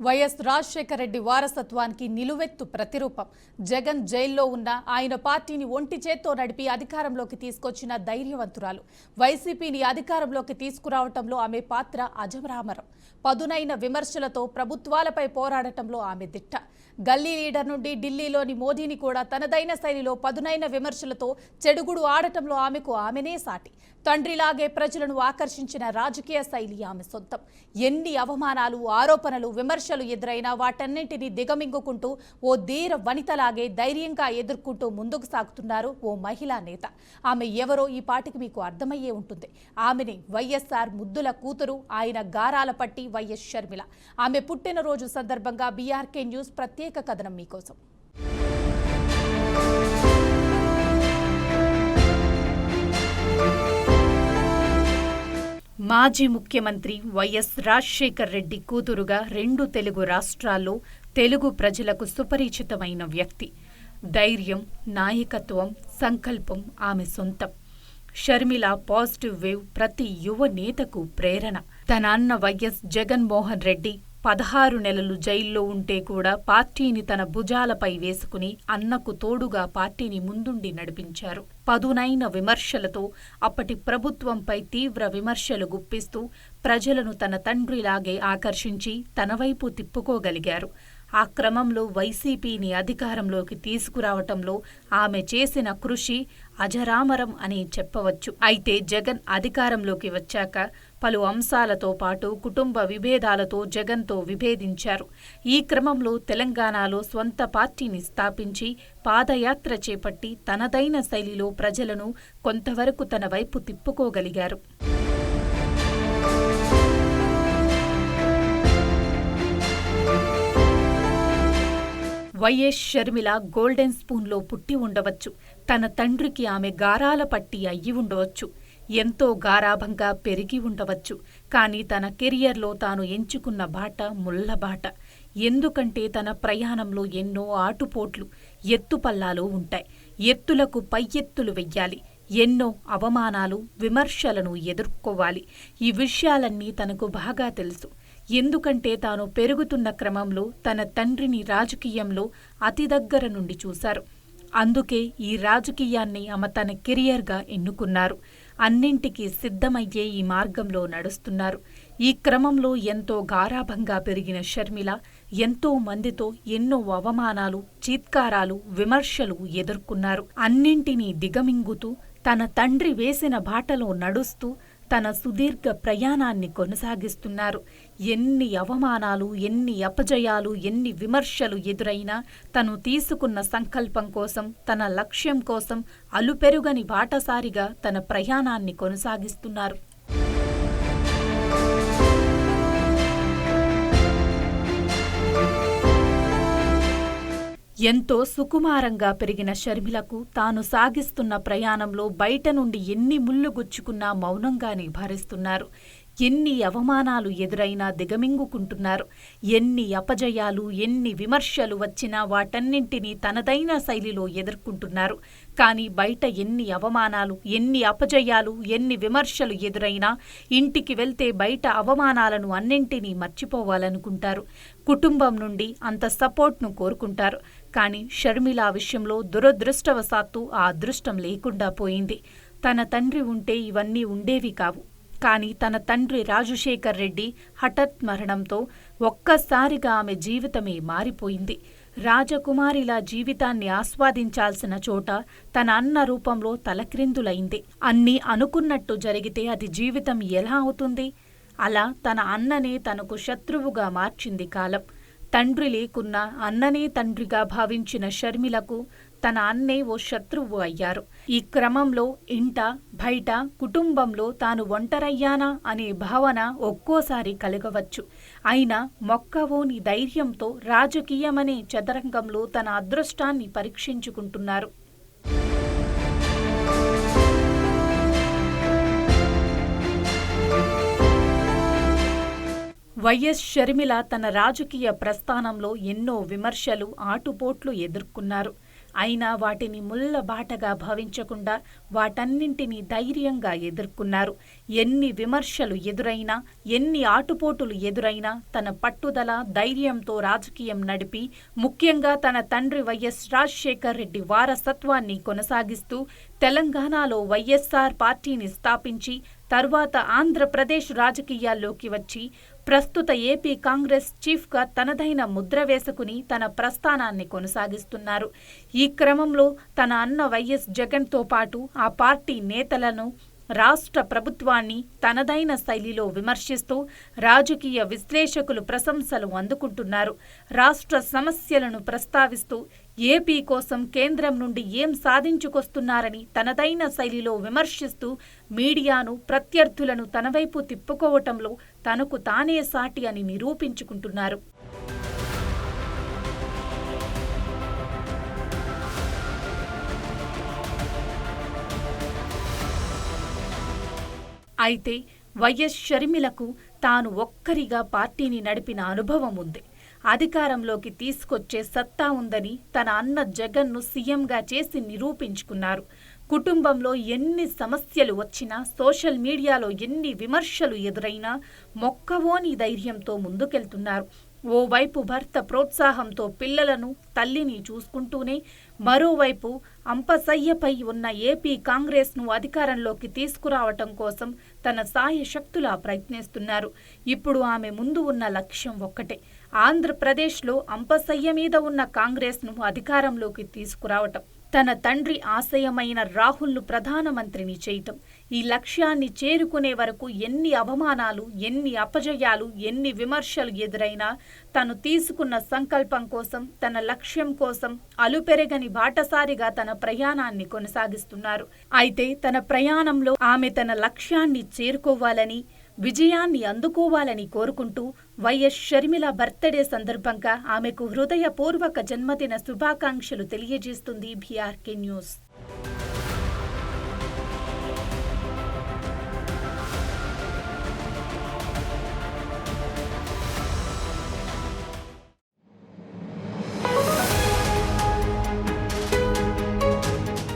YS Rajasekhara Reddy వారసత్వానికి నిలువెత్తు ప్రతిరూపం. జగన్ జైల్లో ఉన్న ఆయన పార్టీని ఒంటి చేత్తో నడిపి అధికారంలోకి తీసుకొచ్చిన ధైర్యవంతురాలు. వైసీపీని అధికారంలోకి తీసుకురావటంలో ఆమె పాత్ర అజరామరం. పదునైన విమర్శలతో ప్రభుత్వాలపై పోరాడటంలో ఆమె దిట్ట. గల్లీ లీడర్ నుండి ఢిల్లీలోని మోదీని కూడా తనదైన శైలిలో పదునైన విమర్శలతో చెడుగుడు ఆడటంలో ఆమెనే సాటి. తండ్రిలాగే ప్రజలను ఆకర్షించిన రాజకీయ శైలి ఆమె సొంతం. ఎన్ని అవమానాలు, ఆరోపణలు, విమర్శలు ఎదురైనా వాటన్నింటినీ దిగమింగుకుంటూ ఓ ధీర వనితలాగే ధైర్యంగా ఎదుర్కొంటూ ముందుకు సాగుతున్నారు ఓ మహిళా నేత. ఆమె ఎవరో ఈ పాటికి మీకు అర్థమయ్యే ఉంటుంది. ఆమెని వైఎస్ఆర్ ముద్దుల కూతురు, ఆయన గారాల పట్టి వైఎస్ షర్మిల. ఆమె పుట్టినరోజు సందర్భంగా బీఆర్కే న్యూస్ ప్రత్యేక కథనం మీకోసం. మాజీ ముఖ్యమంత్రి వైఎస్ రాజశేఖర్ రెడ్డి కూతురుగా 2 తెలుగు రాష్ట్రాల్లో తెలుగు ప్రజలకు సుపరిచితమైన వ్యక్తి. ధైర్యం, నాయకత్వం, సంకల్పం ఆమె సొంతం. షర్మిల పాజిటివ్ వేవ్ ప్రతి యువ నేతకు ప్రేరణ. తన అన్న వైఎస్ జగన్మోహన్ రెడ్డి 16 నెలలు జైల్లో ఉంటే కూడా పార్టీని తన భుజాలపై వేసుకుని అన్నకు తోడుగా పార్టీని ముందుండి నడిపించారు. పదునైన విమర్శలతో అప్పటి ప్రభుత్వంపై తీవ్ర విమర్శలు గుప్పిస్తూ ప్రజలను తన తండ్రిలాగే ఆకర్షించి తన వైపు తిప్పుకోగలిగారు. ఆ క్రమంలో వైసీపీని అధికారంలోకి తీసుకురావటంలో ఆమె చేసిన కృషి అజరామరం అని చెప్పవచ్చు. అయితే జగన్ అధికారంలోకి వచ్చాక పలు అంశాలతో పాటు కుటుంబ విభేదాలతో జగన్తో విభేదించారు. ఈ క్రమంలో తెలంగాణలో స్వంత పార్టీని స్థాపించి పాదయాత్ర చేపట్టి తనదైన శైలిలో ప్రజలను కొంతవరకు తన వైపు తిప్పుకోగలిగారు. వైఎస్ షర్మిల గోల్డెన్ స్పూన్లో పుట్టి ఉండవచ్చు. తన తండ్రికి ఆమె గారాల పట్టి అయ్యి ఉండవచ్చు. ఎంతో గారాభంగా పెరిగి ఉండవచ్చు. కానీ తన కెరియర్లో తాను ఎంచుకున్న బాట ముళ్ళబాట. ఎందుకంటే తన ప్రయాణంలో ఎన్నో ఆటుపోట్లు, ఎత్తుపల్లాలు ఉంటాయి. ఎత్తులకు పై ఎత్తులు వెయ్యాలి. ఎన్నో అవమానాలు, విమర్శలను ఎదుర్కోవాలి. ఈ విషయాలన్నీ తనకు బాగా తెలుసు. ఎందుకంటే తాను పెరుగుతున్న క్రమంలో తన తండ్రిని రాజకీయంలో అతి దగ్గర నుండి చూశారు. అందుకే ఈ రాజకీయాన్ని ఆమె తన కెరియర్గా ఎన్నుకున్నారు. అన్నింటికీ సిద్ధమయ్యే ఈ మార్గంలో నడుస్తున్నారు. ఈ క్రమంలో ఎంతో గారాభంగా పెరిగిన షర్మిల ఎంతో మందితో ఎన్నో అవమానాలు, చీత్కారాలు, విమర్శలు ఎదుర్కొన్నారు. అన్నింటినీ దిగమింగుతూ తన తండ్రి వేసిన బాటలో నడుస్తూ తన సుదీర్ఘ ప్రయాణాన్ని కొనసాగిస్తున్నారు. ఎన్ని అవమానాలు, ఎన్ని అపజయాలు, ఎన్ని విమర్శలు ఎదురైనా తను తీసుకున్న సంకల్పం కోసం, తన లక్ష్యం కోసం అలుపెరుగని బాటసారిగా తన ప్రయాణాన్ని కొనసాగిస్తున్నారు. ఎంతో సుకుమారంగా పెరిగిన షర్మిలకు తాను సాగిస్తున్న ప్రయాణంలో బయట నుండి ఎన్ని ముళ్ళు గుచ్చుకున్నా మౌనంగానే భరిస్తున్నారు. ఎన్ని అవమానాలు ఎదురైనా దిగమింగుకుంటున్నారు. ఎన్ని అపజయాలు, ఎన్ని విమర్శలు వచ్చినా వాటన్నింటినీ తనదైన శైలిలో ఎదుర్కొంటున్నారు. కానీ బయట ఎన్ని అవమానాలు, ఎన్ని అపజయాలు, ఎన్ని విమర్శలు ఎదురైనా ఇంటికి వెళ్తే బయట అవమానాలను అన్నింటినీ మర్చిపోవాలనుకుంటారు. కుటుంబం నుండి అంత సపోర్ట్ను కోరుకుంటారు. కానీ షర్మిల విషయంలో దురదృష్టవశాత్తు ఆ అదృష్టం లేకుండా పోయింది. తన తండ్రి ఉంటే ఇవన్నీ ఉండేవి కావు. కానీ తన తండ్రి రాజశేఖర్ రెడ్డి హఠాత్ మరణంతో ఒక్కసారిగా ఆమె జీవితమే మారిపోయింది. రాజకుమారిలా జీవితాన్ని ఆస్వాదించాల్సిన చోట తన అన్న రూపంలో తలక్రిందులైంది. అన్నీ అనుకున్నట్టు జరిగితే అది జీవితం ఎలా అవుతుంది? అలా తన అన్ననే తనకు శత్రువుగా మార్చింది కాలం. తండ్రి లేకున్నా అన్ననే తండ్రిగా భావించిన షర్మిలకు తన అన్నే ఓ శత్రువు అయ్యారు. ఈ క్రమంలో ఇంట, బయట, కుటుంబంలో తాను ఒంటరయ్యానా అనే భావన ఒక్కోసారి కలగవచ్చు. అయినా మొక్కవోని ధైర్యంతో రాజకీయమనే చదరంగంలో తన అదృష్టాన్ని పరీక్షించుకుంటున్నారు. వైఎస్ షర్మిల తన రాజకీయ ప్రస్థానంలో ఎన్నో విమర్శలు, ఆటుపోట్లు ఎదుర్కొన్నారు. అయినా వాటిని ముళ్ళ బాటగా భావించకుండా వాటన్నింటినీ ధైర్యంగా ఎదుర్కొన్నారు. ఎన్ని విమర్శలు ఎదురైనా, ఎన్ని ఆటుపోటులు ఎదురైనా తన పట్టుదల, ధైర్యంతో రాజకీయం నడిపి, ముఖ్యంగా తన తండ్రి వైఎస్ రాజశేఖర్ రెడ్డి వారసత్వాన్ని కొనసాగిస్తూ తెలంగాణలో వైఎస్ఆర్ పార్టీని స్థాపించి తర్వాత ఆంధ్రప్రదేశ్ రాజకీయాల్లోకి వచ్చి ప్రస్తుత ఏపీ కాంగ్రెస్ చీఫ్గా తనదైన ముద్ర వేసుకుని తన ప్రస్థానాన్ని కొనసాగిస్తున్నారు. ఈ క్రమంలో తన అన్న వైఎస్ జగన్తో పాటు ఆ పార్టీ నేతలను, రాష్ట్ర ప్రభుత్వాన్ని తనదైన శైలిలో విమర్శిస్తూ రాజకీయ విశ్లేషకులు ప్రశంసలు అందుకుంటున్నారు. రాష్ట్ర సమస్యలను ప్రస్తావిస్తూ ఏపీ కోసం కేంద్రం నుండి ఏం సాధించుకొస్తున్నారని తనదైన శైలిలో విమర్శిస్తూ మీడియాను, ప్రత్యర్థులను తన వైపు తిప్పుకోవటంలో తనకు తానే సాటి అని నిరూపించుకుంటున్నారు. అయితే వైఎస్ షర్మిలకు తాను ఒక్కరిగా పార్టీని నడిపిన అనుభవం ఉంది. అధికారంలోకి తీసుకొచ్చే సత్తా ఉందని తన అన్న జగన్ను సీఎంగా చేసి నిరూపించుకున్నారు. కుటుంబంలో ఎన్ని సమస్యలు వచ్చినా, సోషల్ మీడియాలో ఎన్ని విమర్శలు ఎదురైనా మొక్కవోని ధైర్యంతో ముందుకెళ్తున్నారు. ఓవైపు భర్త ప్రోత్సాహంతో పిల్లలను, తల్లిని చూసుకుంటూనే మరోవైపు అంపశయ్యపై ఉన్న ఏపీ కాంగ్రెస్ను అధికారంలోకి తీసుకురావటం కోసం తన సాయశక్తులా ప్రయత్నిస్తున్నారు. ఇప్పుడు ఆమె ముందు ఉన్న లక్ష్యం ఒక్కటే, ఆంధ్రప్రదేశ్లో అంపశయ్య మీద ఉన్న కాంగ్రెస్ను అధికారంలోకి తీసుకురావటం, తన తండ్రి ఆశయమైన రాహుల్ను ప్రధానమంత్రిని చేయటం. ఈ లక్ష్యాన్ని చేరుకునే వరకు ఎన్ని అవమానాలు, ఎన్ని అపజయాలు, ఎన్ని విమర్శలు ఎదురైనా తను తీసుకున్న సంకల్పం కోసం, తన లక్ష్యం కోసం అలుపెరగని బాటసారిగా తన ప్రయాణాన్ని కొనసాగిస్తున్నారు. అయితే తన ప్రయాణంలో ఆమె తన లక్ష్యాన్ని చేరుకోవాలని, విజయాన్ని అందుకోవాలని కోరుకుంటూ వైఎస్ షర్మిల బర్త్డే సందర్భంగా ఆమెకు హృదయపూర్వక జన్మదిన శుభాకాంక్షలు తెలియజేస్తుంది బీఆర్కే న్యూస్.